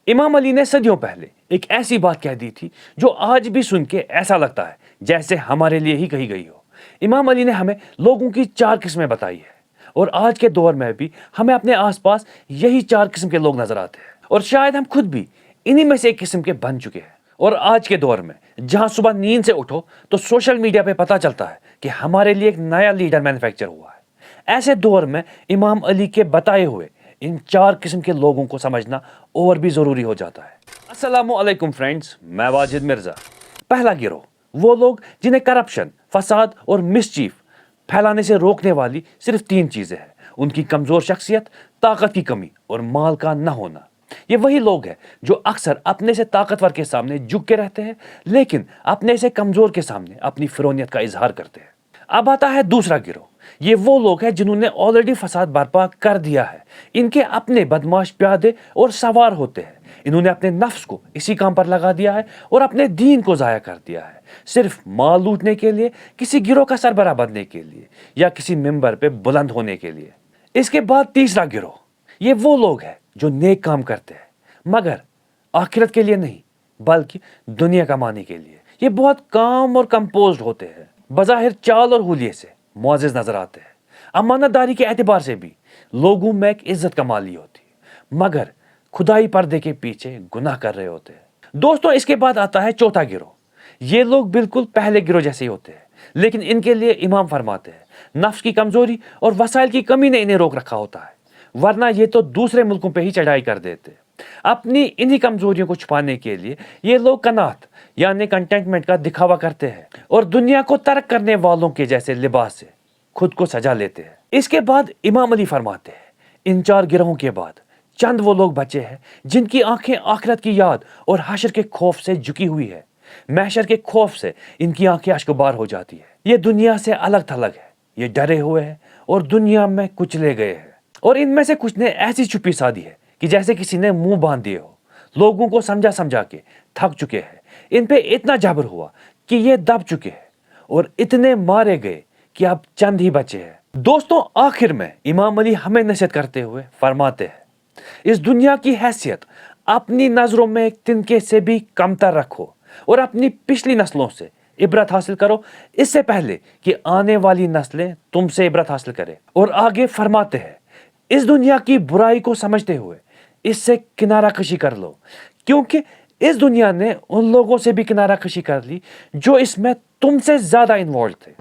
इमाम अली ने सदियों पहले एक ऐसी बात कह दी थी जो आज भी सुन के ऐसा लगता है जैसे हमारे लिए ही कही गई हो। इमाम अली ने हमें लोगों की 4 किस्में बताई है और आज के दौर में भी हमें अपने आसपास यही 4 किस्म के लोग नजर आते हैं और शायद हम खुद भी इन्हीं में से एक किस्म के बन चुके हैं। और आज के दौर में जहां सुबह नींद से उठो तो सोशल मीडिया पे पता चलता है कि हमारे लिए एक नया लीडर मैन्युफैक्चर हुआ है। ऐसे दौर में इमाम अली के बताए हुए इन 4 किस्म के लोगों को समझना और भी जरूरी हो जाता है। अस्सलामु अलैकुम फ्रेंड्स, मैं वाजिद मिर्जा। पहला गिरोह वो लोग जिन्हें करप्शन, फसाद और मिसचीफ फैलाने से रोकने वाली सिर्फ 3 चीजें हैं: उनकी कमजोर शख्सियत, ताकत की कमी और माल का न होना। ये वही लोग हैं जो अक्सर अपने से ताकतवर के सामने झुक के रहते हैं लेकिन अपने से कमजोर के सामने अपनी फिरौनियत का इजहार करते हैं। अब आता है दूसरा गिरोह। ये वो लोग हैं जिन्होंने ऑलरेडी फसाद बर्पा कर दिया है। इनके अपने बदमाश प्यादे और सवार होते हैं। इन्होंने अपने नफ्स को इसी काम पर लगा दिया है और अपने दीन को जाया कर दिया है, सिर्फ माल लूटने के लिए, किसी गिरोह का सरबराह बनने के लिए या किसी मिंबर पे बुलंद होने के लिए। इसके बाद तीसरा गिरोह, ये वो लोग हैं जो नेक काम करते हैं मगर आखिरत के लिए नहीं बल्कि दुनिया कमाने के लिए। ये बहुत काम और कंपोज्ड होते हैं, बज़ाहिर चाल और हुलिये से मुअज़्ज़ज़ नजर आते हैं, अमानतदारी के एतबार से भी लोगों में एक इज्जत कमा ली होती है मगर खुदाई पर्दे के पीछे गुनाह कर रहे होते हैं। दोस्तों, इसके बाद आता है चौथा गिरोह। ये लोग बिल्कुल पहले गिरोह जैसे ही होते हैं लेकिन इनके लिए इमाम फरमाते हैं नफ्स की कमजोरी और वसाइल की कमी ने इन्हें रोक रखा होता है, वरना ये तो दूसरे मुल्कों पे ही चढ़ाई कर देते। अपनी इन्हीं कमजोरियों को छुपाने के लिए ये लोग कनात यानी कंटेंटमेंट का दिखावा करते हैं और दुनिया को तर्क करने वालों के जैसे लिबास से खुद को सजा लेते हैं। इसके बाद इमाम अली फरमाते हैं इन 4 गिरोहों के बाद चंद वो लोग बचे हैं जिनकी आंखें आखिरत की याद और हशर के खौफ से झुकी हुई है। महशर के खौफ से इनकी आंखें अश्कबार हो जाती है। ये दुनिया से अलग थलग है, ये डरे हुए हैं और दुनिया में कुचले गए हैं। और इनमें से कुछ ने ऐसी चुप्पी साधी है कि जैसे किसी ने मुंह बांध दिए हो। लोगों को समझा समझा के थक चुके हैं। इन पे इतना जबर हुआ कि ये दब चुके हैं और इतने मारे गए कि अब चंद ही बचे हैं। दोस्तों, आखिर में इमाम अली हमें नसीहत करते हुए फरमाते हैं इस दुनिया की हैसियत अपनी नजरों में एक तिनके से भी कमतर रखो और अपनी पिछली नस्लों से इबरत हासिल करो इससे पहले कि आने वाली नस्लें तुमसे इबरत हासिल करें। और आगे फरमाते हैं इस दुनिया की बुराई को समझते हुए इससे किनारा कशी कर लो, क्योंकि इस दुनिया ने उन लोगों से भी किनारा कशी कर ली जो इसमें तुमसे ज्यादा इन्वॉल्व थे।